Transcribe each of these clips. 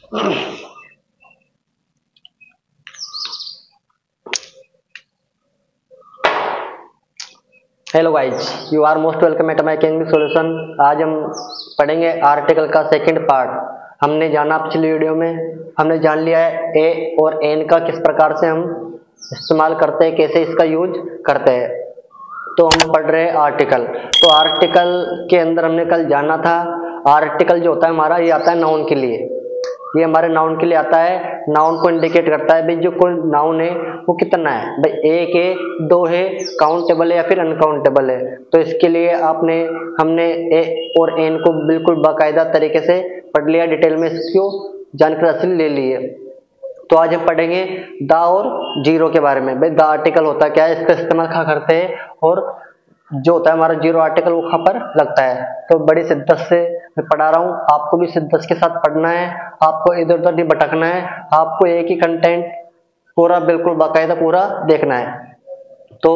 Hello guys, you are most welcome at my English solution. आज हम पढ़ेंगे article का सेकंड पार्ट। हमने जाना पिछली वीडियो में, हमने जान लिया है ए और एन का किस प्रकार से हम इस्तेमाल करते हैं, कैसे इसका यूज करते हैं। तो हम पढ़ रहे हैं आर्टिकल। तो आर्टिकल के अंदर हमने कल जाना था, आर्टिकल जो होता है हमारा, ये आता है नाउन के लिए। ये हमारे नाउन के लिए आता है, नाउन को इंडिकेट करता है भाई जो कोई नाउन है वो कितना है, भाई एक है, दो है, काउंटेबल है या फिर अनकाउंटेबल है। तो इसके लिए हमने ए और एन को बिल्कुल बाकायदा तरीके से पढ़ लिया, डिटेल में इसको जानकारी हासिल ले ली है। तो आज हम पढ़ेंगे द और जीरो के बारे में। भाई द आर्टिकल होता क्या है, इसका इस्तेमाल कहाँ करते हैं, और जो होता है हमारा जीरो आर्टिकल वो कहाँ पर लगता है। तो बड़ी शिद्दत से मैं पढ़ा रहा हूँ, आपको भी शिद्दत के साथ पढ़ना है, आपको इधर उधर नहीं भटकना है, आपको एक ही कंटेंट पूरा बिल्कुल बाकायदा पूरा देखना है। तो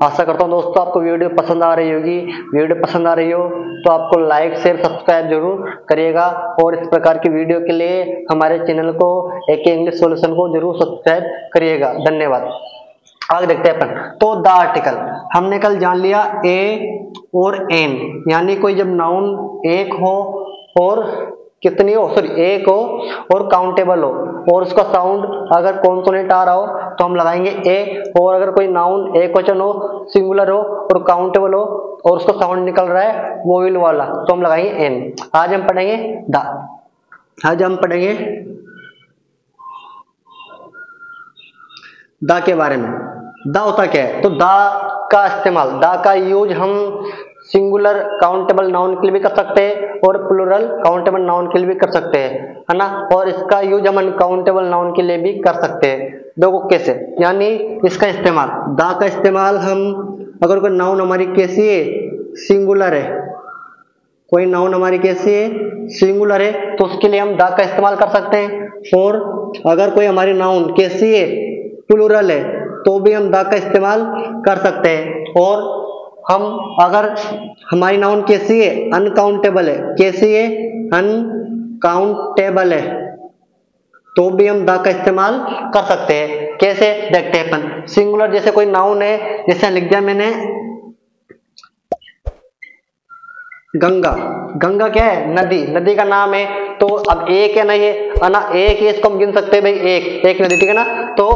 आशा करता हूँ दोस्तों आपको वीडियो पसंद आ रही होगी। वीडियो पसंद आ रही हो तो आपको लाइक शेयर सब्सक्राइब जरूर करिएगा, और इस प्रकार की वीडियो के लिए हमारे चैनल को एके इंग्लिश सॉल्यूशन को जरूर सब्सक्राइब करिएगा। धन्यवाद। आगे देखते हैं अपन। तो द आर्टिकल हमने कल जान लिया ए और एन, यानी कोई जब नाउन एक हो और कितनी हो, सॉरी एक हो और काउंटेबल हो, और उसका साउंड अगर कॉन्सोनेंट आ रहा हो तो हम लगाएंगे ए, और अगर कोई नाउन एक वचन हो, सिंगुलर हो और काउंटेबल हो और उसका साउंड निकल रहा है वोवेल वाला, तो हम लगाएंगे एन। आज हम पढ़ेंगे द। आज हम पढ़ेंगे द के बारे में। द होता क्या है, तो द का इस्तेमाल, द का यूज हम सिंगुलर काउंटेबल नाउन के लिए भी कर सकते हैं और प्लूरल काउंटेबल नाउन के लिए भी कर सकते हैं, है ना। और इसका यूज हम अनकाउंटेबल नाउन के लिए भी कर सकते हैं। देखो कैसे, यानी इसका इस्तेमाल, द का इस्तेमाल हम, अगर कोई नाउन हमारी कैसी है, सिंगुलर है, कोई नाउन हमारी कैसी है, सिंगुलर है, तो उसके लिए हम द का इस्तेमाल कर सकते हैं। और अगर कोई हमारी नाउन कैसी है, प्लूरल है, तो भी हम द का इस्तेमाल कर सकते हैं। और हम अगर हमारी नाउन कैसी है, अनकाउंटेबल है, कैसी है, अनकाउंटेबल है, तो भी हम द का इस्तेमाल कर सकते हैं। कैसे देखते हैं अपन। सिंगुलर जैसे कोई नाउन है, जैसे लिख दिया मैंने गंगा। गंगा क्या है, नदी, नदी का नाम है। तो अब एक है ना, ये है ना, एक है, इसको हम गिन सकते हैं भाई, एक एक नदी, ठीक है ना। तो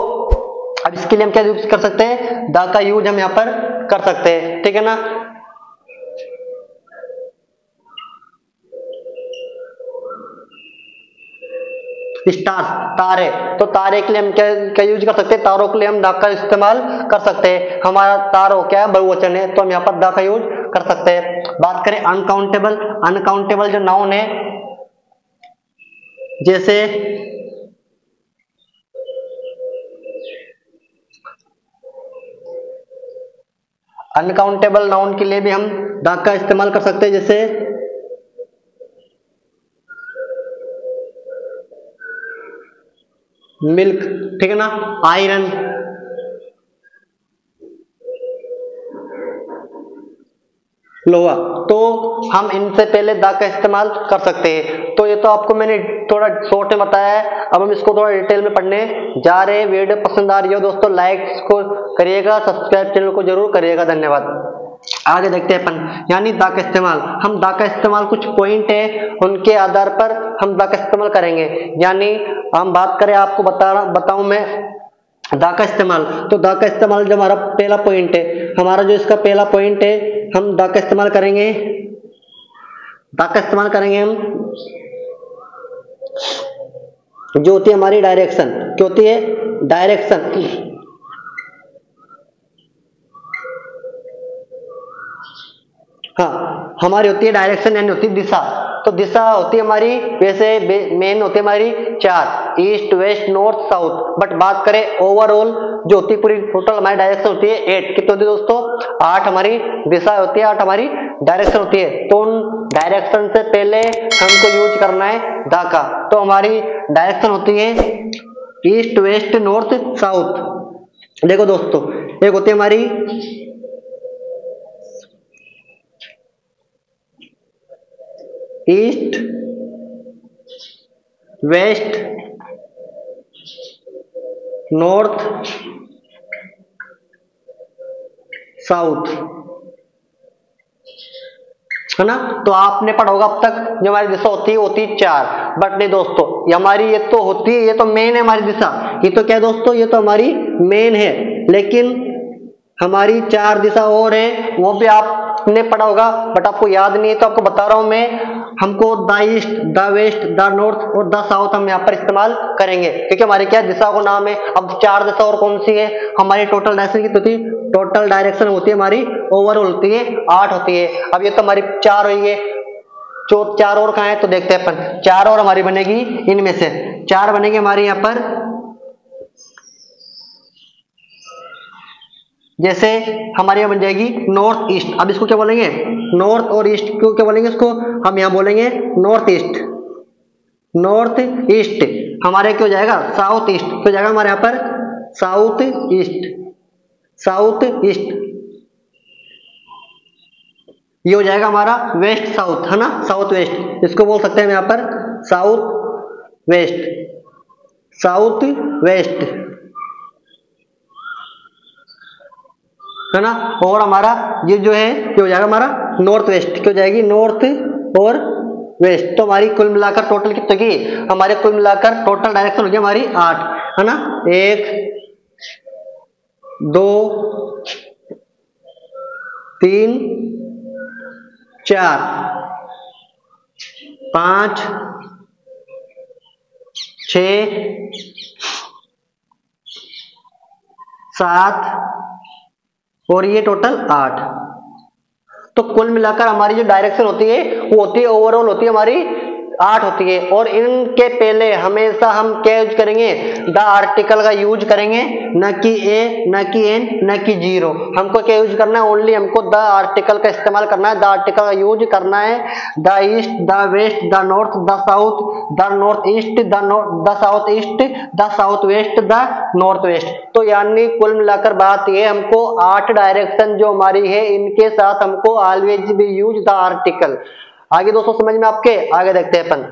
अब इसके लिए हम क्या यूज कर सकते हैं, द का यूज हम यहाँ पर कर सकते हैं, ठीक है ना। स्टार, तारे, तो तारे के लिए हम क्या क्या यूज कर सकते हैं, तारों के लिए हम द का इस्तेमाल कर सकते हैं। हमारा तारो क्या है, बहुवचन है, तो हम यहाँ पर द का यूज कर सकते हैं। बात करें अनकाउंटेबल, अनकाउंटेबल जो नाउन है, जैसे अनकाउंटेबल नाउन के लिए भी हम द का इस्तेमाल कर सकते हैं, जैसे मिल्क, ठीक है ना, आयरन, लोहा, तो हम इनसे पहले द का इस्तेमाल कर सकते हैं। तो ये तो आपको मैंने थोड़ा शॉर्ट में बताया है, अब हम इसको थोड़ा डिटेल में पढ़ने जा रहे हैं। वीडियो पसंद आ रही हो दोस्तों, लाइक को करिएगा, सब्सक्राइब चैनल को जरूर करिएगा। धन्यवाद। आगे देखते हैं अपन, यानी द का इस्तेमाल, हम द का इस्तेमाल कुछ पॉइंट है उनके आधार पर हम द का इस्तेमाल करेंगे। यानी हम बात करें, आपको बताऊं मैं द का इस्तेमाल, तो द का इस्तेमाल जो हमारा पहला पॉइंट है, हमारा जो इसका पहला पॉइंट है, हम द का इस्तेमाल करेंगे, द का इस्तेमाल करेंगे हम, जो होती है हमारी डायरेक्शन, क्या होती है, डायरेक्शन। हाँ, हमारी होती है डायरेक्शन, यानी होती है दिशा। तो दिशा होती है हमारी, वैसे मेन होती है हमारी चार, east west north south. But बात करें ओवरऑल, जो होती है पूरी टोटल हमारी डायरेक्शन होती है 8। कितनी होती है दोस्तों, 8 हमारी दिशा होती है, 8 हमारी डायरेक्शन होती है। तो उन डायरेक्शन से पहले हमको यूज करना है द का। तो हमारी डायरेक्शन होती है ईस्ट वेस्ट नॉर्थ साउथ। देखो दोस्तों, एक होती है हमारी ईस्ट वेस्ट, नॉर्थ, साउथ, है ना। तो आपने पढ़ा होगा अब तक जो हमारी दिशा होती है 4, बट नहीं दोस्तों, ये हमारी ये तो होती है, ये तो मेन है हमारी दिशा, ये तो क्या है दोस्तों, ये तो हमारी मेन है, लेकिन हमारी 4 दिशा और है, वो भी आपने पढ़ा होगा बट आपको याद नहीं है, तो आपको बता रहा हूं मैं। हमको the east, the west, the north और द साउथ हम यहाँ पर इस्तेमाल करेंगे, क्योंकि हमारी क्या दिशा को नाम है। अब 4 दिशा और कौन सी है हमारी, टोटल डायरेक्शन की होती है, टोटल डायरेक्शन होती है हमारी ओवरऑल होती है 8 होती है। अब ये तो हमारी 4 हुई है, 4 और कहाँ है तो देखते हैं अपन। 4 और हमारी बनेगी इनमें से, 4 बनेगी हमारी यहाँ पर, जैसे हमारे यहाँ बन जाएगी नॉर्थ ईस्ट। अब इसको क्या बोलेंगे, नॉर्थ और ईस्ट को क्या बोलेंगे, इसको हम यहाँ बोलेंगे नॉर्थ ईस्ट। नॉर्थ ईस्ट हमारे क्या हो जाएगा, साउथ ईस्ट, क्या हो जाएगा हमारे यहाँ पर, साउथ ईस्ट, साउथ ईस्ट। ये हो जाएगा हमारा वेस्ट साउथ, है ना, साउथ वेस्ट, इसको बोल सकते हैं हम यहाँ पर साउथ वेस्ट, साउथ वेस्ट, है ना। और हमारा ये जो है क्या हो जाएगा हमारा नॉर्थ वेस्ट, क्या हो जाएगी, नॉर्थ और वेस्ट। तो हमारी कुल मिलाकर टोटल कितनी होगी, हमारे कुल मिलाकर टोटल डायरेक्शन होगी हमारी 8, है ना। 1 2 3 4 5 6 7 और ये टोटल 8। तो कुल मिलाकर हमारी जो डायरेक्शन होती है वो होती है ओवरऑल होती है हमारी 8 होती है। और इनके पहले हमेशा हम क्या यूज करेंगे, द आर्टिकल का यूज करेंगे, न कि ए, न कि एन, न कि जीरो। हमको क्या यूज करना है, ओनली हमको द आर्टिकल का इस्तेमाल करना है, द आर्टिकल का यूज करना है। The east, the west, the north, the south, the north east, the south east, the south west, the north west. तो यानी कुल मिलाकर बात ये, हमको 8 डायरेक्शन जो हमारी है इनके साथ हमको ऑलवेज भी यूज द आर्टिकल। आगे दोस्तों समझ में आपके, आगे देखते हैं अपन।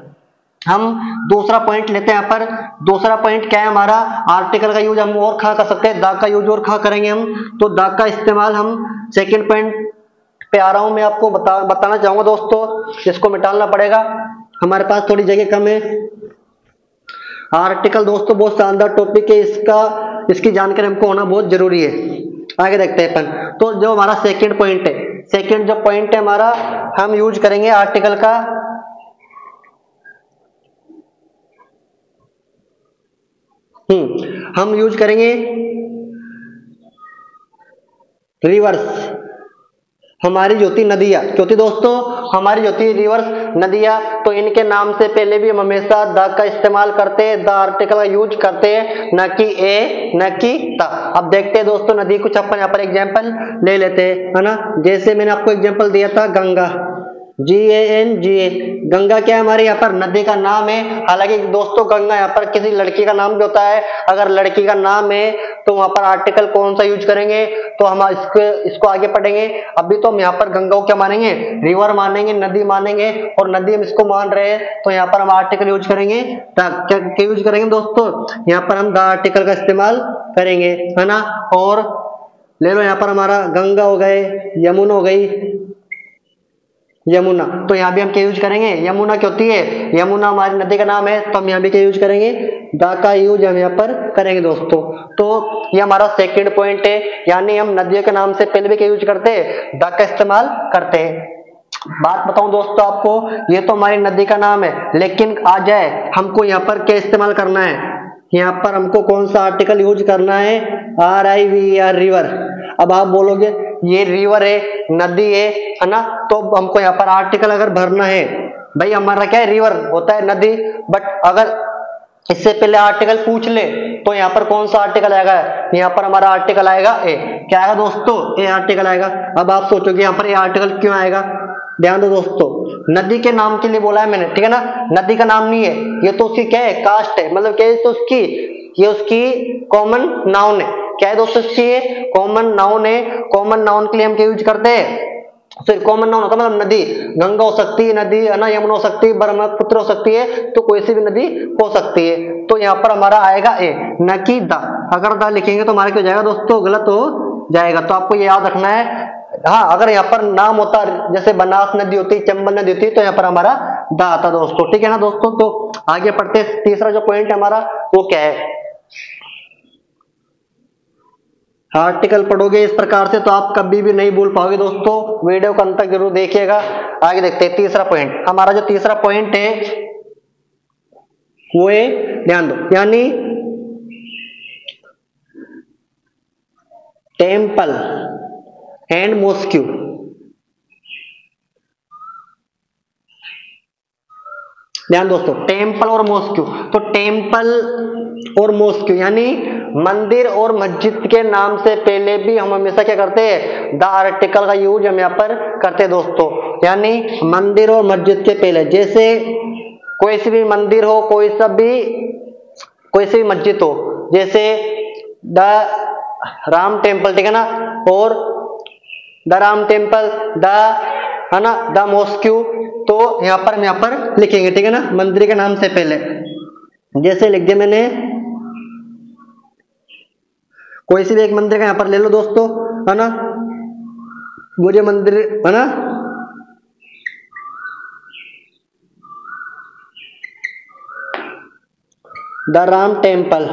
हम दूसरा पॉइंट लेते हैं यहाँ पर। दूसरा पॉइंट क्या है हमारा, आर्टिकल का यूज हम और कहाँ कर सकते हैं, द का यूज और कहाँ करेंगे हम, तो द का इस्तेमाल हम सेकंड पॉइंट पे आ रहा हूं मैं आपको बताना चाहूंगा दोस्तों, इसको मिटाना पड़ेगा, हमारे पास थोड़ी जगह कम है। आर्टिकल दोस्तों बहुत शानदार टॉपिक है, इसकी जानकारी हमको होना बहुत जरूरी है। आगे देखते हैं अपन। तो जो हमारा सेकंड पॉइंट है, सेकंड जो पॉइंट है हमारा, हम यूज करेंगे आर्टिकल का हम यूज करेंगे रिवर्स। हमारी जो होती नदियां, क्या होती दोस्तों, हमारी जो होती रिवर्स नदियां, तो इनके नाम से पहले भी हम हमेशा द का इस्तेमाल करते हैं, द आर्टिकल का यूज करते हैं, न कि ए न कि द। अब देखते हैं दोस्तों नदी, कुछ अपन यहाँ पर एग्जांपल ले लेते हैं, है ना। जैसे मैंने आपको एग्जांपल दिया था गंगा, GANGA, गंगा क्या है हमारे यहाँ पर नदी का नाम है। हालांकि दोस्तों गंगा यहाँ पर किसी लड़की का नाम भी होता है, अगर लड़की का नाम है तो वहां पर आर्टिकल कौन सा यूज करेंगे, तो हम इसको आगे पढ़ेंगे। अभी तो हम यहाँ पर गंगा को क्या मानेंगे, रिवर मानेंगे, नदी मानेंगे, और नदी हम इसको मान रहे हैं तो यहाँ पर हम आर्टिकल यूज करेंगे। क्या यूज करेंगे दोस्तों, यहाँ पर हम द आर्टिकल का इस्तेमाल करेंगे, है ना। और ले लो यहाँ पर हमारा गंगा हो गए, यमुना हो गई, यमुना, तो यहाँ भी हम क्या यूज करेंगे, यमुना क्या होती है, यमुना हमारी नदी का नाम है, तो हम यहाँ भी क्या यूज करेंगे, द का यूज हम यहाँ पर करेंगे दोस्तों। तो ये हमारा सेकंड पॉइंट है, यानी हम नदियों के नाम से पहले भी क्या यूज करते हैं, द का इस्तेमाल करते हैं। बात बताऊं दोस्तों आपको, ये तो हमारी नदी का नाम है, लेकिन आ जाए हमको यहाँ पर क्या इस्तेमाल करना है, यहाँ पर हमको कौन सा आर्टिकल यूज करना है, RIVER, रिवर। अब आप बोलोगे ये रिवर है, नदी है ना, तो हमको यहाँ पर आर्टिकल अगर भरना है, भाई हमारा क्या है, रिवर होता है नदी, बट अगर इससे पहले आर्टिकल पूछ ले तो यहाँ पर कौन सा आर्टिकल आएगा, यहाँ पर हमारा आर्टिकल आएगा ए। क्या आएगा दोस्तों, ए आर्टिकल आएगा। अब आप सोचोगे यहाँ पर ए आर्टिकल क्यों आएगा, ध्यान दो दोस्तों, नदी के नाम के लिए बोला है मैंने, ठीक है ना, नदी का नाम नहीं है ये, तो उसकी क्या है, कास्ट है, मतलब क्या है, तो उसकी ये उसकी कॉमन नाउन है। क्या है दोस्तों, इसकी कॉमन नाउन है। कॉमन नाउन के लिए हम क्या यूज करते हैं, फिर कॉमन नाउन होता है मतलब नदी, गंगा हो सकती है नदी, है ना, यमुना हो सकती है, ब्रह्मपुत्र हो सकती है, तो कोई सी भी नदी हो सकती है। तो यहाँ पर हमारा आएगा ए, न कि द। अगर द लिखेंगे तो हमारा क्या हो जाएगा दोस्तों, गलत हो जाएगा। तो आपको ये याद रखना है। हाँ, अगर यहाँ पर नाम होता जैसे बनास नदी होती, चंबल नदी होती, तो यहाँ पर हमारा द आता दोस्तों, ठीक है ना दोस्तों। तो आगे पढ़ते, तीसरा जो पॉइंट है हमारा वो क्या है, आर्टिकल पढ़ोगे इस प्रकार से तो आप कभी भी नहीं भूल पाओगे दोस्तों, वीडियो को अंत तक जरूर देखिएगा। आगे देखते हैं तीसरा पॉइंट। हमारा जो तीसरा पॉइंट है वो है, ध्यान दो, यानी टेम्पल एंड मॉस्क्यू। ध्यान दोस्तों, टेम्पल और मॉस्क्यू। तो टेम्पल और मॉस्क्यू यानी मंदिर और मस्जिद के नाम से पहले भी हम हमेशा क्या करते हैं, द आर्टिकल का यूज हम यहाँ पर करते हैं दोस्तों। यानी मंदिर और मस्जिद के पहले, जैसे कोई सी भी मंदिर हो, कोई सी भी मस्जिद हो, जैसे द राम टेम्पल, ठीक है ना, और द राम टेम्पल, द, है ना, द मॉस्क्यू, तो यहाँ पर लिखेंगे, ठीक है ना, मंदिर के नाम से पहले। जैसे लिख दिया मैंने, कोई सी भी एक मंदिर का यहाँ पर ले लो दोस्तों, है ना, वो जो मंदिर है ना, द राम टेम्पल,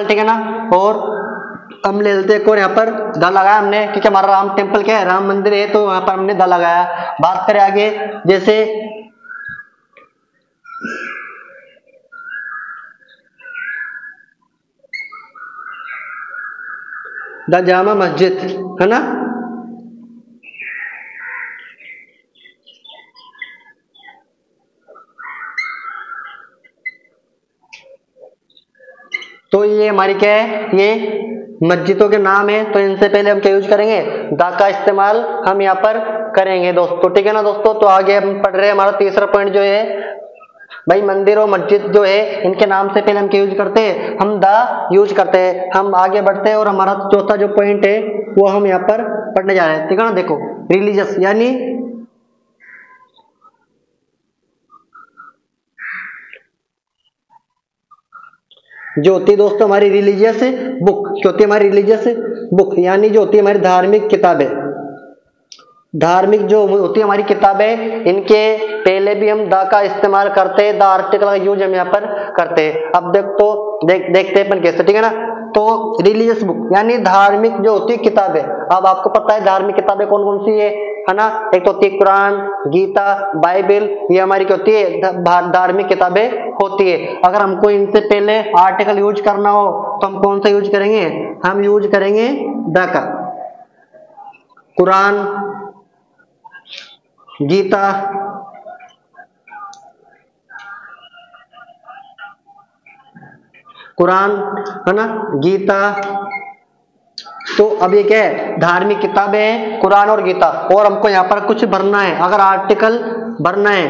ठीक है ना, और हम ले लेते हैं, और यहाँ पर द लगाया हमने क्योंकि हमारा राम टेम्पल क्या है, राम मंदिर है, तो यहाँ पर हमने द लगाया। बात करें आगे, जैसे द जामा मस्जिद, है ना, तो ये हमारी क्या है, ये मस्जिदों के नाम है, तो इनसे पहले हम क्या यूज करेंगे, द का इस्तेमाल हम यहाँ पर करेंगे दोस्तों, ठीक है ना दोस्तों। तो आगे हम पढ़ रहे हैं, हमारा तीसरा पॉइंट जो है भाई, मंदिर और मस्जिद जो है इनके नाम से पहले हम क्या यूज करते हैं, हम द यूज करते हैं। हम आगे बढ़ते हैं और हमारा चौथा जो पॉइंट है वो हम यहाँ पर पढ़ने जा रहे हैं, ठीक है ना। देखो, रिलीजियस यानी जो होती है दोस्तों हमारी रिलीजियस बुक, जो होती है हमारी रिलीजियस बुक, यानी जो होती है हमारी धार्मिक किताबें, धार्मिक जो होती है हमारी किताबें, इनके पहले भी हम द का इस्तेमाल करते हैं, द आर्टिकल का यूज हम यहाँ पर करते हैं। अब देखते हैं अपन कैसे, ठीक है ना। तो रिलीजियस बुक यानी धार्मिक जो होती है किताबें। अब आपको पता है धार्मिक किताबें कौन कौन सी है ना, एक तो होती है कुरान, गीता, बाइबल, ये हमारी क्या होती है, धार्मिक किताबें होती है। अगर हमको इनसे पहले आर्टिकल यूज करना हो तो हम कौन सा यूज करेंगे, हम यूज करेंगे द का। कुरान, गीता, कुरान, है ना, गीता, तो अब ये क्या है, धार्मिक किताबें हैं, कुरान और गीता। और हमको यहाँ पर कुछ भरना है, अगर आर्टिकल भरना है,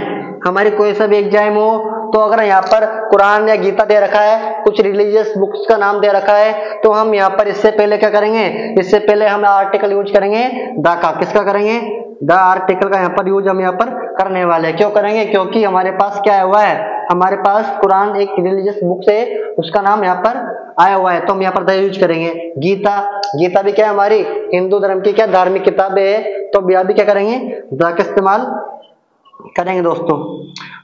हमारी कोई सा भी एग्जाम हो, तो अगर यहाँ पर कुरान या गीता दे रखा है, कुछ रिलीजियस बुक्स का नाम दे रखा है, तो हम यहाँ पर इससे पहले क्या करेंगे, इससे पहले हम आर्टिकल यूज करेंगे द का। किसका करेंगे, द आर्टिकल का यहाँ पर यूज हम यहाँ पर करने वाले हैं। क्यों करेंगे, क्योंकि हमारे पास क्या हुआ है, हमारे पास कुरान एक रिलीजियस बुक है, उसका नाम यहाँ पर आया हुआ है, तो हम यहाँ पर द यूज करेंगे। गीता भी क्या है, हमारी हिंदू धर्म की क्या धार्मिक किताबें है, तो यहाँ भी क्या करेंगे, द का इस्तेमाल करेंगे दोस्तों।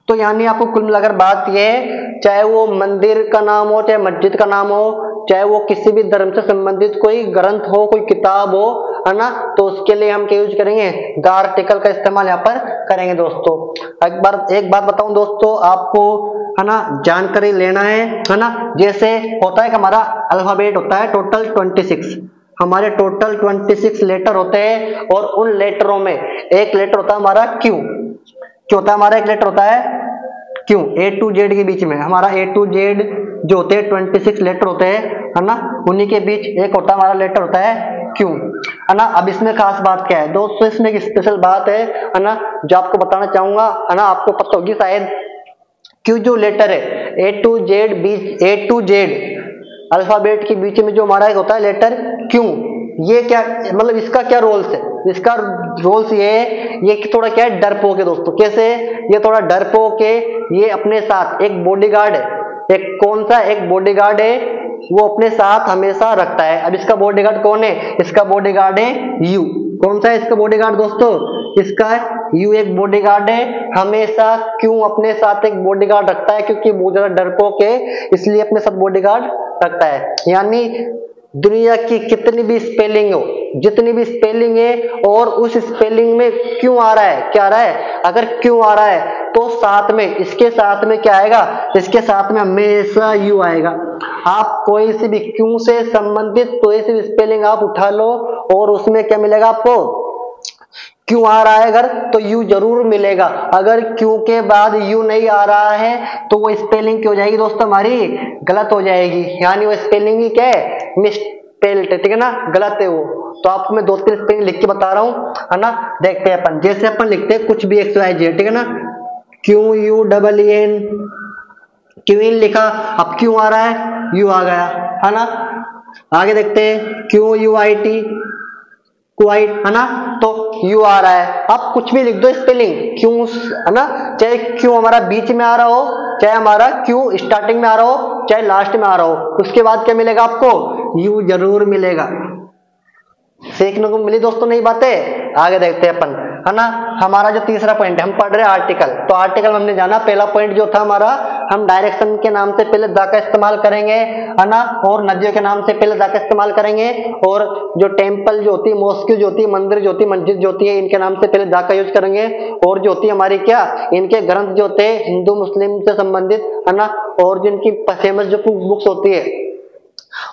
तो यानी आपको कुल मिलाकर बात यह है, चाहे वो मंदिर का नाम हो, चाहे मस्जिद का नाम हो, चाहे वो किसी भी धर्म से संबंधित कोई ग्रंथ हो, कोई किताब हो, है ना, तो उसके लिए हम क्या यूज करेंगे, द आर्टिकल का इस्तेमाल यहाँ पर करेंगे दोस्तों। एक बात बताऊं दोस्तों आपको, है ना, जानकारी लेना है ना। जैसे होता है कि हमारा अल्फाबेट होता है टोटल 26, हमारे टोटल 26 लेटर होते हैं, और उन लेटरों में एक लेटर होता है हमारा क्यू। क्या होता है हमारा, एक लेटर होता है क्यों, ए टू जेड के बीच में हमारा ए टू जेड जो होते हैं 26 लेटर होते हैं, है ना, उन्हीं के बीच एक होता है हमारा लेटर होता है क्यू, है ना। अब इसमें खास बात क्या है दोस्तों, इसमें एक स्पेशल बात है ना, जो आपको बताना चाहूंगा, है ना, आपको पता होगी शायद। क्यू जो लेटर है, ए टू जेड अल्फाबेट के बीच में जो हमारा एक होता है लेटर क्यू, ये क्या मतलब इसका क्या रोल्स है, इसका रोल्स ये है, ये थोड़ा क्या है डरपोक है दोस्तों। कैसे, ये थोड़ा डरपोक है, ये अपने साथ एक बॉडीगार्ड है, एक कौन सा एक बॉडीगार्ड है, वो अपने साथ हमेशा रखता है। अब इसका बॉडीगार्ड कौन है, इसका बॉडीगार्ड है यू। कौन सा है इसका बॉडीगार्ड दोस्तों, इसका यू एक बॉडीगार्ड है। हमेशा क्यों अपने साथ एक बॉडीगार्ड रखता है, क्योंकि बहुत ज्यादा डरपोक है इसलिए अपने साथ बॉडीगार्ड रखता है। यानी दुनिया की कितनी भी स्पेलिंग हो, जितनी भी स्पेलिंग है और उस स्पेलिंग में क्यों आ रहा है, क्या आ रहा है, अगर क्यों आ रहा है तो साथ में इसके साथ में क्या आएगा, इसके साथ में हमेशा यू आएगा। आप कोई सी भी क्यों से संबंधित कोई सी भी स्पेलिंग आप उठा लो और उसमें क्या मिलेगा आपको, क्यों आ रहा है अगर तो यू जरूर मिलेगा। अगर क्यों के बाद यू नहीं आ रहा है तो वो स्पेलिंग क्या हो जाएगी दोस्तों, हमारी गलत हो जाएगी। यानी वो स्पेलिंग ही क्या है, मिसस्पेल्ड, ठीक है ना, गलत है वो। तो आपको मैं 2-3 स्पेलिंग लिख के बता रहा हूं, है ना। देखते हैं अपन, जैसे अपन लिखते हैं कुछ भी एक्स वाई जेड, ठीक है ना, Q U double N, queen लिखा, अब क्यों आ रहा है, यू आ गया, है ना। आगे देखते हैं Q U I T, quite, है ना, तो यू आ रहा है। अब कुछ भी लिख दो स्पेलिंग क्यों, है ना, चाहे क्यों हमारा बीच में आ रहा हो, चाहे हमारा क्यों स्टार्टिंग में आ रहा हो, चाहे लास्ट में आ रहा हो, उसके बाद क्या मिलेगा आपको, यू जरूर मिलेगा। सीखने को मिली दोस्तों नई बातें। आगे देखते हैं अपन, है ना। हमारा जो तीसरा पॉइंट है, हम पढ़ रहे हैं आर्टिकल, तो आर्टिकल हमने जाना, पहला पॉइंट जो था हमारा, हम डायरेक्शन के नाम से पहले द का इस्तेमाल करेंगे, है ना, और नदियों के नाम से पहले द का इस्तेमाल करेंगे, और जो टेम्पल जो होती है, मॉस्क जो होती है, मंदिर जो होती है, मस्जिद जो होती है, इनके नाम से पहले द का यूज करेंगे। और जो होती है हमारी क्या, इनके ग्रंथ जो होते हैं हिंदू मुस्लिम से संबंधित, है ना, और जिनकी फेमस जो बुक्स होती है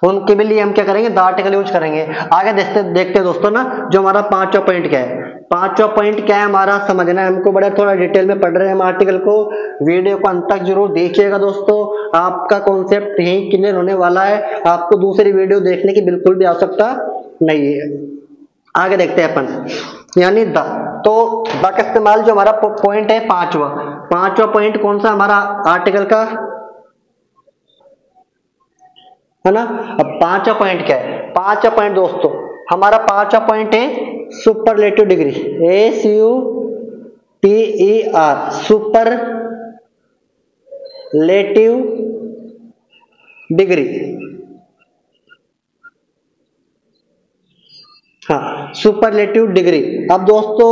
उनके भी लिए हम क्या करेंगे, द आर्टिकल यूज करेंगे। आगे देखते दोस्तों ना, जो हमारा पांचवा पॉइंट क्या है, पांचवा पॉइंट क्या है हमारा, समझना है हमको, बड़ा थोड़ा डिटेल में पढ़ रहे हैं हम आर्टिकल को। वीडियो को अंत तक जरूर देखिएगा दोस्तों, आपका कॉन्सेप्ट यही क्लियर होने वाला है, आपको दूसरी वीडियो देखने की बिल्कुल भी आवश्यकता नहीं है। आगे देखते हैं अपन, यानी द, तो द का इस्तेमाल जो हमारा पॉइंट है पांचवा पॉइंट कौन सा हमारा आर्टिकल का, है ना। अब पांचवा पॉइंट क्या है, पांचवा पॉइंट दोस्तों हमारा पांचवा पॉइंट है superlative degree, SUPER, superlative degree. हाँ, सुपरलेटिव डिग्री। अब दोस्तों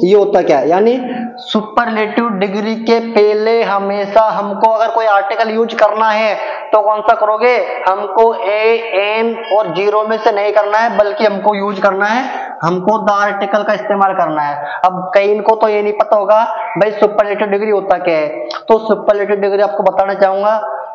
ये होता क्या है, यानी सुपरलेटिव डिग्री के पहले हमेशा हमको अगर कोई आर्टिकल यूज करना है तो कौन सा करोगे, हमको ए एन और जीरो में से नहीं करना है, बल्कि हमको यूज करना है, हमको द आर्टिकल का इस्तेमाल करना है। अब कई इनको तो ये नहीं पता होगा भाई सुपरलेटिव डिग्री होता क्या है, तो सुपरलेटिव डिग्री आपको बताना चाहूंगा।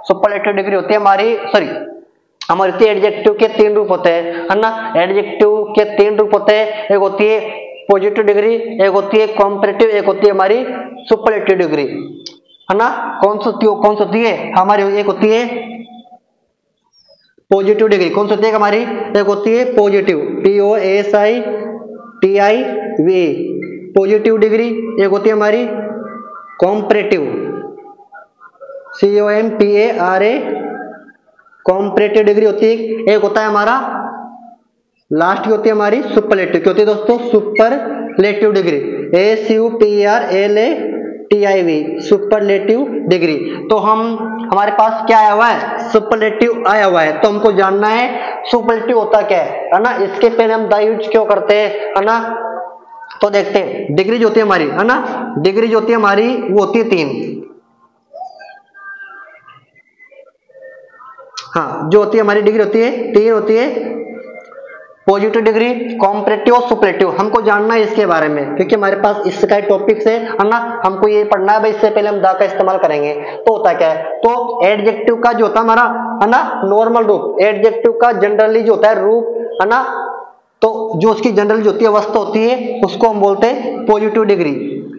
सुपरलेटिव डिग्री होती है हमारी एडजेक्टिव के 3 रूप होते हैं, है ना। एडजेक्टिव के 3 रूप होते हैं, एक होती है पॉजिटिव डिग्री, एक होती है कॉम्पैरेटिव, एक होती है हमारी सुपरलेटिव डिग्री, है ना। कौन सी होती है हमारी, एक होती है पॉजिटिव डिग्री, कौन सी होती है हमारी, एक होती है पॉजिटिव, POSITIV पॉजिटिव डिग्री, एक होती है हमारी कॉम्पैरेटिव, COMPARA कॉम्पैरेटिव डिग्री होती है। एक होता है हमारा लास्ट की होती है हमारी सुपरलेटिव, क्या होती है दोस्तों, superlative degree, SUPERLATIV superlative degree. तो हमारे पास क्या आया हुआ है, सुपरलेटिव आया हुआ है, तो हमको जानना है सुपरलेटिव होता क्या है ना। इसके पहले हम द यूज क्यों करते हैं, है ना, तो देखते हैं। डिग्री जो होती है हमारी, है ना, डिग्री जो होती है हमारी वो होती है 3। हाँ, जो होती है हमारी डिग्री होती है 3 होती है, पॉजिटिव डिग्री, कॉम्पैरेटिव और सुपरलेटिव। हमको जानना है इसके बारे में, क्योंकि हमारे पास इसका टॉपिक है ना, हमको ये पढ़ना है भाई। इससे पहले हम द का इस्तेमाल करेंगे तो होता क्या है, तो एडजेक्टिव का जो होता है हमारा, है ना, नॉर्मल रूप, एडजेक्टिव का जनरली जो होता है रूप, है ना, तो जो उसकी जनरल जो होती है अवस्था होती है उसको हम बोलते हैं पॉजिटिव डिग्री।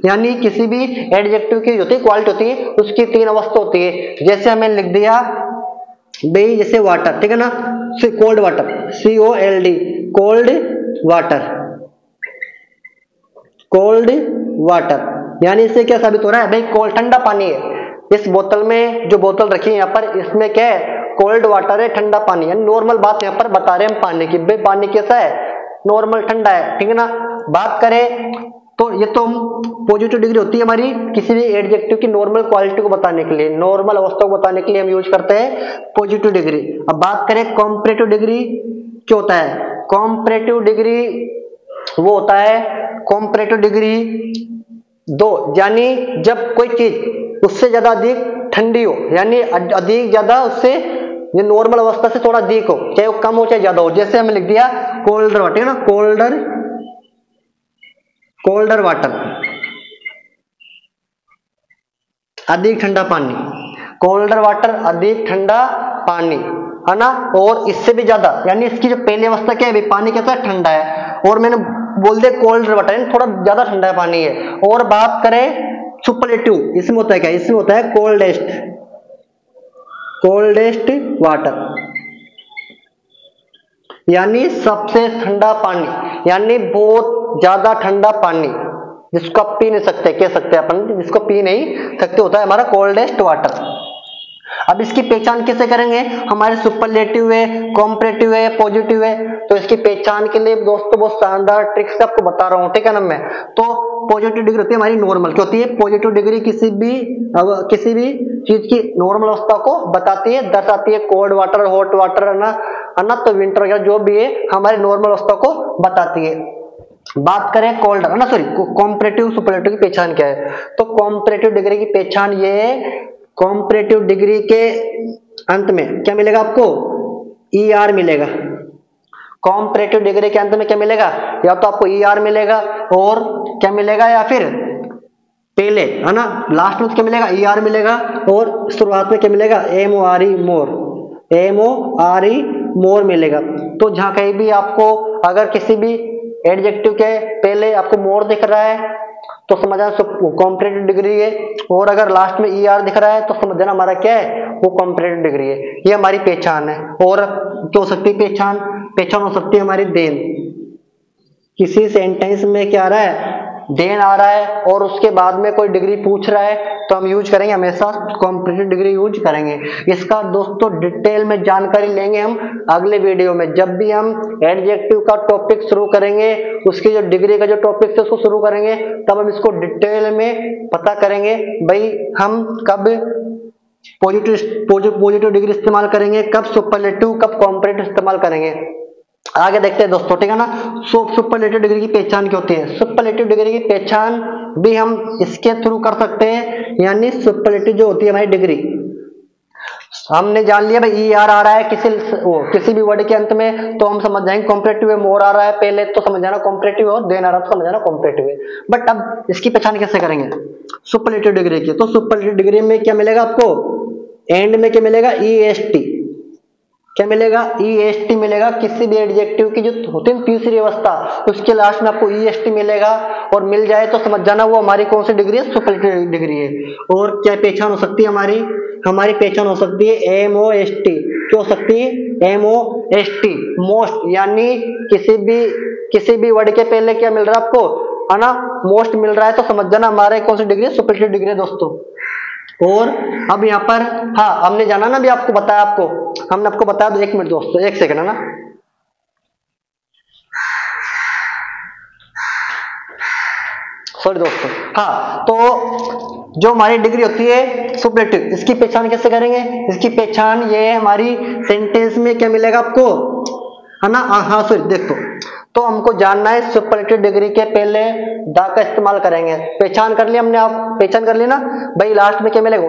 यानी किसी भी एडजेक्टिव की जो होती है क्वालिटी होती है उसकी 3 अवस्था होती है। जैसे हमें लिख दिया भाई, जैसे वाटर, ठीक है ना, cold water, COLD cold water, cold water, यानी इससे क्या साबित हो रहा है भाई, कोल्ड ठंडा पानी है। इस बोतल में जो बोतल रखी है यहाँ पर, इसमें क्या है, कोल्ड वाटर है, ठंडा पानी है। नॉर्मल बात यहाँ पर बता रहे हैं हम पानी की, भाई पानी कैसा है, नॉर्मल ठंडा है, ठीक है ना। बात करें तो ये तो पॉजिटिव डिग्री होती है हमारी किसी भी एडजेक्टिव की नॉर्मल क्वालिटी को बताने के लिए, नॉर्मल अवस्था को बताने के लिए हम यूज करते हैं पॉजिटिव डिग्री। अब बात करें कॉम्परेटिव डिग्री क्या होता है। कॉम्परेटिव डिग्री वो होता है, कॉम्परेटिव डिग्री दो, यानी जब कोई चीज उससे ज्यादा अधिक ठंडी हो, यानी अधिक ज्यादा उससे ये नॉर्मल अवस्था से थोड़ा अधिक हो, चाहे वो कम हो चाहे ज्यादा हो। जैसे हमने लिख दिया कोल्डर वाटर ना, कोल्डर वाटर, अधिक ठंडा पानी, कोल्डर वाटर अधिक ठंडा पानी, है ना। और इससे भी ज्यादा, यानी इसकी जो पहली अवस्था क्या है, पानी कैसा है, ठंडा है, और मैंने बोल दिया कोल्डर वाटर थोड़ा ज्यादा ठंडा है पानी है। और बात करें सुपरलेटिव, इसमें होता है क्या, इसमें होता है कोल्डेस्ट वाटर, यानी सबसे ठंडा पानी, यानी बहुत ज्यादा ठंडा पानी जिसको आप पी नहीं सकते, कह सकते हैं अपन, जिसको पी नहीं सकते, होता है हमारा कोल्डेस्ट वाटर। अब इसकी पहचान कैसे करेंगे, हमारे सुपरलेटिव है, कॉम्परेटिव है, पॉजिटिव है, तो इसकी पहचान के लिए दोस्तों बहुत शानदार ट्रिक्स आपको बता रहा हूं, ठीक है ना। मैं तो पॉजिटिव डिग्री होती है हमारी नॉर्मल, क्या होती है पॉजिटिव डिग्री, किसी भी चीज की नॉर्मल अवस्था को बताती है, दर्शाती है। कोल्ड वाटर, हॉट वाटर, है ना, तो विंटर वगैरह जो भी है हमारी नॉर्मल अवस्था को बताती है। बात करें कोल्डर, है ना, सॉरी कॉम्परेटिव सुपरलेटिव की पहचान क्या है, तो कॉम्परेटिव डिग्री की पहचान ये है, कॉम्परेटिव डिग्री के अंत में क्या मिलेगा आपको, ER मिलेगा। कॉम्परेटिव डिग्री के अंत में क्या मिलेगा, या तो आपको ER मिलेगा, और क्या मिलेगा, या फिर पहले, है ना, लास्ट में क्या मिलेगा, ER मिलेगा, और शुरुआत में क्या मिलेगा, MORE मोर मिलेगा। तो जहां कहीं भी आपको अगर किसी भी एडजेक्टिव के पहले आपको मोर दिख रहा है तो समझना कॉम्परेटिव डिग्री है, और अगर लास्ट में ER दिख रहा है तो समझना हमारा क्या है, वो कॉम्परेटिव डिग्री है। ये हमारी पहचान है। और क्या हो सकती है पहचान हो सकती है हमारी देन, किसी सेंटेंस में क्या आ रहा है, देन आ रहा है, और उसके बाद में कोई डिग्री पूछ रहा है तो हम यूज करेंगे हमेशा कॉम्परेटिव डिग्री यूज करेंगे। इसका दोस्तों डिटेल में जानकारी लेंगे हम अगले वीडियो में, जब भी हम एडजेक्टिव का टॉपिक शुरू करेंगे, उसकी जो डिग्री का जो टॉपिक है उसको शुरू करेंगे, तब हम इसको डिटेल में पता करेंगे भाई हम कब पॉजिटिव डिग्री इस्तेमाल करेंगे, कब सुपरलेटिव, कब कॉम्परेटिव इस्तेमाल करेंगे। आगे देखते हैं दोस्तों, ठीक है ना। सुपरलेटिव डिग्री की पहचान क्या होती है, सुपरलेटिव डिग्री की पहचान भी हम इसके थ्रू कर सकते हैं, यानी सुपरलेटिव जो होती है हमारी डिग्री, हमने जान लिया भाई ER आ रहा है किसी भी वर्ड के अंत में, तो हम समझ जाएंगे कॉम्परेटिव है। मोर आ रहा है पहले तो समझ जाना कॉम्परेटिव है, और देन आ रहा है तो समझ जाना कॉम्परेटिव है। बट अब इसकी पहचान कैसे करेंगे सुपरलेटिव डिग्री की, तो सुपरलेटिव डिग्री में क्या मिलेगा आपको, एंड में क्या मिलेगा, EST, क्या मिलेगा, EST मिलेगा। किसी भी एडजेक्टिव की जो होती है तीसरी अवस्था, उसके लास्ट में आपको EST मिलेगा, और मिल जाए तो समझ जाना वो हमारी कौन सी डिग्री है, सुपरलेटिव डिग्री है। और क्या पहचान हो सकती है हमारी पहचान हो सकती है MOST, क्या हो सकती है MOST, मोस्ट, यानी किसी भी वर्ड के पहले क्या मिल रहा है आपको, है ना, मोस्ट मिल रहा है, तो समझ जाना हमारे कौन सी डिग्री है, सुपरलेटिव डिग्री है दोस्तों। और अब यहाँ पर हाँ हमने जाना ना, भी हमने आपको बताया, तो 1 मिनट दोस्तों, 1 सेकंड, है ना। सॉरी दोस्तों, हाँ, तो जो हमारी डिग्री होती है सुपरलेटिव, इसकी पहचान कैसे करेंगे, इसकी पहचान ये हमारी सेंटेंस में क्या मिलेगा आपको, है ना। हाँ सॉरी देखो, तो हमको जानना है सुपरलेटिव डिग्री के पहले द का इस्तेमाल करेंगे। पहचान कर लिया हमने, आप पहचान कर लिया ना भाई, लास्ट में क्या मिलेगा,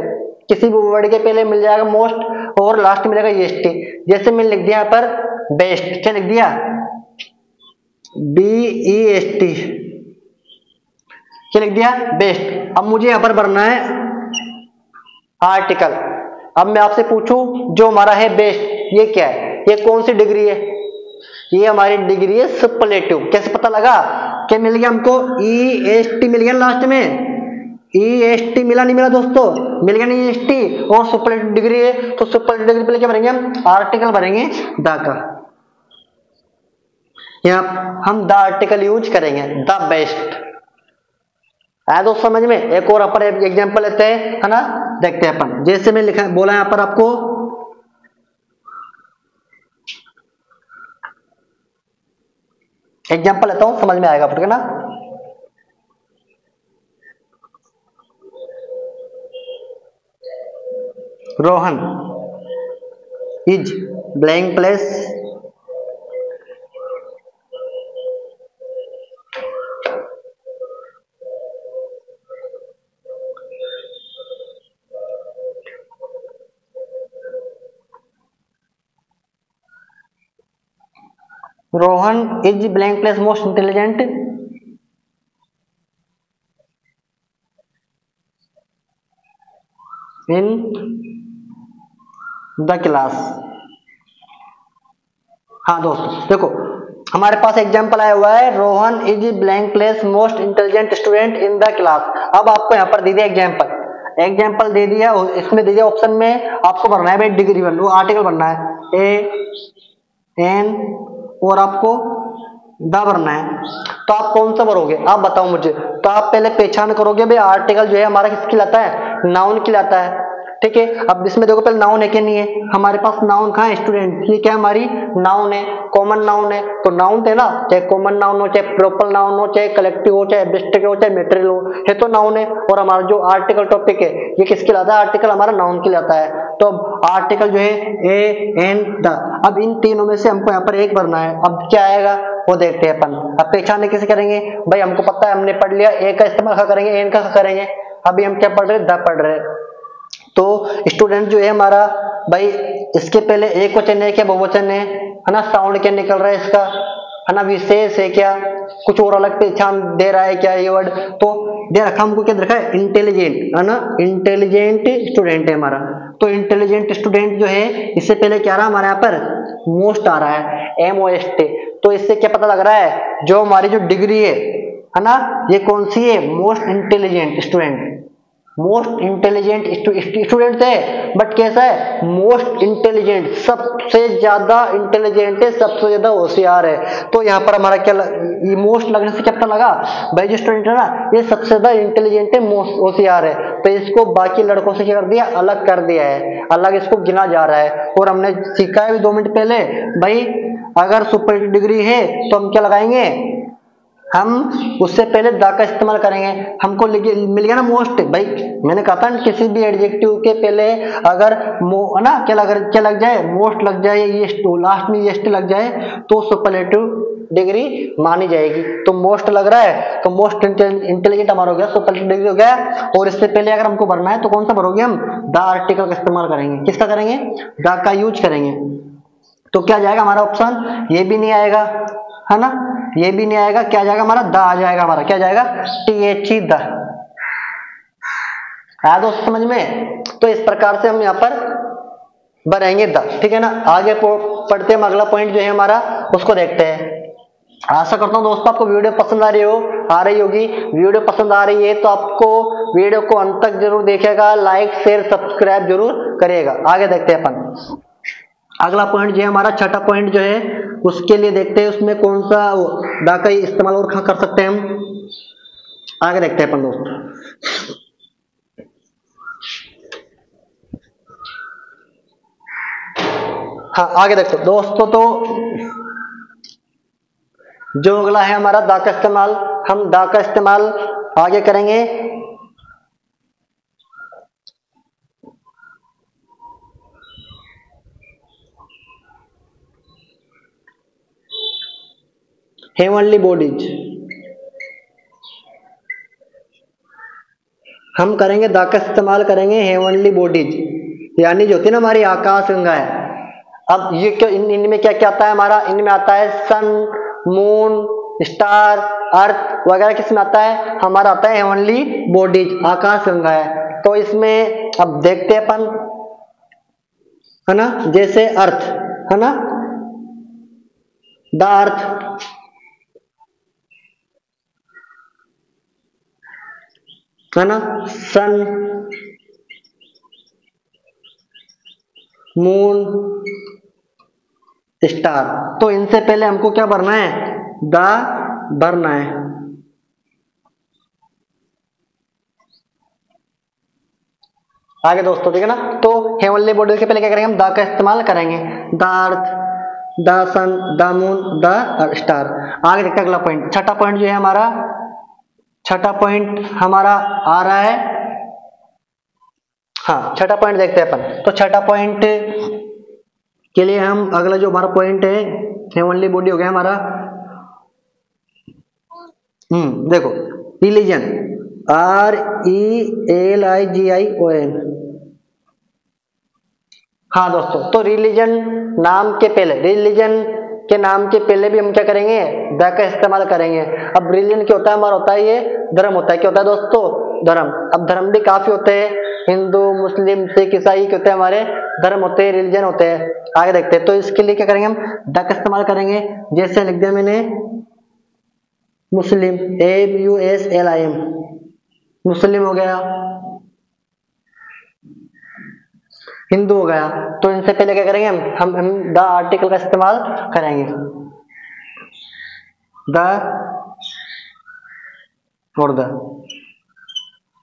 किसी भी वर्ड के पहले मिल जाएगा मोस्ट, और लास्ट में मिलेगा EST। जैसे मैंने लिख दिया यहाँ पर बेस्ट, क्या लिख दिया, BEST, क्या लिख दिया, बेस्ट। अब मुझे यहाँ पर भरना है आर्टिकल। अब मैं आपसे पूछूं जो हमारा है बेस्ट, ये क्या है, ये कौन सी डिग्री है, ये हमारी डिग्री है सुपरलेटिव। कैसे पता लगा, क्या मिल गया हमको, EST मिल गया लास्ट में, EST मिला नहीं मिला दोस्तों, मिल गया नहीं EST, और सुपरलेटिव डिग्री है, तो सुपरलेटिव डिग्री पहले क्या भरेंगे हम, आर्टिकल भरेंगे द का, यहाँ हम द आर्टिकल यूज करेंगे, द बेस्ट। आया दोस्त समझ में। एक और अपन एग्जांपल लेते हैं, है ना, देखते हैं अपन। जैसे मैं लिखा बोला यहाँ पर आपको, एग्जाम्पल लेता हूं, समझ में आएगा, ठीक है ना। Rohan is blank place Rohan is blank place most intelligent in the class. हाँ दोस्तों देखो, हमारे पास एग्जाम्पल आया हुआ है, Rohan is blank place most intelligent student in the class. अब आपको यहाँ पर दे दिया एग्जाम्पल दे दिया, इसमें दे दिया ऑप्शन में आपको भरना है भाई डिग्री वन, वो आर्टिकल भरना है ए एन और आपको द भरना है। तो आप कौन सा भरोगे, आप बताओ मुझे। तो आप पहले पहचान करोगे भाई आर्टिकल जो है हमारा किसके लाता है, नाउन की लाता है, ठीक है। अब इसमें देखो पहले नाउन है कि नहीं है, हमारे पास नाउन कहाँ है, स्टूडेंट, ये क्या हमारी नाउन है, कॉमन नाउन है। तो नाउन थे ना, चाहे कॉमन नाउन हो, चाहे प्रोपर नाउन हो, चाहे कलेक्टिव हो, चाहे एब्स्ट्रैक्ट हो, चाहे मेटेरियल हो, है तो नाउन है। और हमारा जो आर्टिकल टॉपिक है ये किसके लाता है, आर्टिकल हमारा नाउन की लाता है। तो अब आर्टिकल जो है ए एन द, अब इन तीनों में से हमको यहाँ पर एक भरना है। अब क्या आएगा वो देखते हैं अपन। अब पहचान कैसे करेंगे भाई, हमको पता है, हमने पढ़ लिया ए का इस्तेमाल क्या करेंगे, एन का करेंगे। अभी हम क्या पढ़ रहे हैं, द पढ़ रहे हैं। तो स्टूडेंट जो है हमारा भाई, इसके पहले एक वचन है क्या बहुवचन है ना, साउंड क्या निकल रहा है इसका, है ना, विशेष है क्या, कुछ और अलग पहचान दे रहा है क्या ये वर्ड। तो दे रखा हमको, क्या रखा है, इंटेलिजेंट, है ना, इंटेलिजेंट स्टूडेंट है हमारा। तो इंटेलिजेंट स्टूडेंट जो है, इससे पहले क्या रहा हमारे यहाँ पर, मोस्ट आ रहा है, MOST। तो इससे क्या पता लग रहा है, जो हमारी जो डिग्री है ना, ये कौन सी है, most intelligent student. Most intelligent student थे, बट कैसा है, मोस्ट इंटेलिजेंट, सबसे ज्यादा इंटेलिजेंट है, सबसे ज्यादा होशियार है। तो यहाँ पर हमारा क्या मोस्ट लगने से क्या पता लगा भाई, जो स्टूडेंट है ना ये सबसे ज्यादा इंटेलिजेंट है, मोस्ट होशियार है। तो इसको बाकी लड़कों से क्या कर दिया, अलग कर दिया है, अलग इसको गिना जा रहा है। और हमने सीखा है भी 2 मिनट पहले भाई, अगर सुपरलेटिव डिग्री है तो हम क्या लगाएंगे, हम उससे पहले द का इस्तेमाल करेंगे। हमको मिल गया ना मोस्ट, भाई मैंने कहा था किसी भी एडजेक्टिव के पहले अगर ना क्या लग जाए, मोस्ट लग जाए, ये लास्ट में एस्ट लग जाए तो सुपरलेटिव डिग्री मानी जाएगी। तो मोस्ट लग रहा है तो मोस्ट इंटेलिजेंट हमारा हो गया, सुपरलेटिव डिग्री हो गया। और इससे पहले अगर हमको भरना है तो कौन सा भरोगे, हम द आर्टिकल का इस्तेमाल करेंगे। किसका करेंगे, द का यूज करेंगे। तो क्या जाएगा हमारा ऑप्शन, ये भी नहीं आएगा, है ना, ये भी नहीं आएगा, क्या जाएगा हमारा, द आ जाएगा हमारा, क्या जाएगा, THE द। आया दोस्त समझ में। तो इस प्रकार से हम यहाँ पर भरेंगे द, ठीक है ना। आगे पढ़ते हैं, अगला पॉइंट जो है हमारा उसको देखते हैं। आशा करता हूँ दोस्तों आपको वीडियो पसंद आ रही होगी। वीडियो पसंद आ रही है तो आपको वीडियो को अंत तक जरूर देखिएगा, लाइक शेयर सब्सक्राइब जरूर करिएगा। आगे देखते हैं अपन अगला पॉइंट जो है हमारा, छठा पॉइंट जो है उसके लिए देखते हैं उसमें कौन सा दा का इस्तेमाल और कर सकते हैं हम। आगे देखते हैं अपन दोस्त। हाँ आगे देखते दोस्तों, तो जो अगला है हमारा दा का इस्तेमाल, हम दा का इस्तेमाल आगे करेंगे। हेवनली बॉडीज, हम करेंगे दा का इस्तेमाल करेंगे हेवनली बॉडीज, यानी जो होती है ना हमारी आकाश गंगाएं। अब ये क्यों, इनमें क्या क्या आता है हमारा, इनमें आता है सन, मून, स्टार, अर्थ वगैरह। किस में आता है, हमारा आता है हेवनली बॉडीज, आकाश गंगाएं। तो इसमें अब देखते हैं अपन, है ना, जैसे अर्थ, है ना, द अर्थ, है ना, सन, मून, स्टार। तो इनसे पहले हमको क्या भरना है, द भरना है। आगे दोस्तों ठीक है ना। तो हेवनली बॉडी के पहले क्या करेंगे, हम द का इस्तेमाल करेंगे। The earth, the sun, the moon, the star. आगे देखते हैं अगला पॉइंट। छठा पॉइंट जो है हमारा, छठा पॉइंट हमारा आ रहा है, हाँ छठा पॉइंट देखते हैं अपन। तो छठा पॉइंट के लिए हम अगला जो हमारा पॉइंट है हेवनली बॉडी हो गया हमारा। देखो रिलीजन, RELIGION। हाँ दोस्तों, तो रिलीजन नाम के पहले, रिलीजन के नाम के पहले भी हम क्या करेंगे, द का इस्तेमाल करेंगे। अब रिलीजन क्या होता है हमारा, होता है ये धर्म होता है। क्या होता है दोस्तों, धर्म। अब धर्म भी काफी होते हैं, हिंदू, मुस्लिम, सिख, ईसाई क्या होते हैं हमारे धर्म होते हैं, रिलीजन होते हैं। आगे देखते हैं। तो इसके लिए क्या करेंगे हम, द का इस्तेमाल करेंगे। जैसे लिख दिया मैंने मुस्लिम, MUSLIM, मुस्लिम हो गया, हिंदू हो गया। तो इनसे पहले क्या करेंगे हम द आर्टिकल का इस्तेमाल करेंगे, द और द।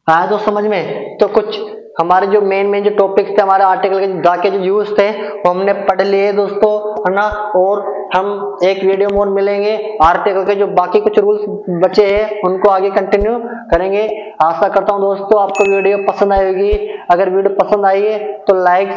आया तो समझ में। तो कुछ हमारे जो मेन जो टॉपिक्स थे हमारे आर्टिकल के, द के जो यूज थे वो हमने पढ़ लिए दोस्तों, है ना। और हम एक वीडियो में और मिलेंगे, आर्टिकल के जो बाकी कुछ रूल्स बचे हैं उनको आगे कंटिन्यू करेंगे। आशा करता हूं दोस्तों आपको वीडियो पसंद आएगी। अगर वीडियो पसंद आई है तो लाइक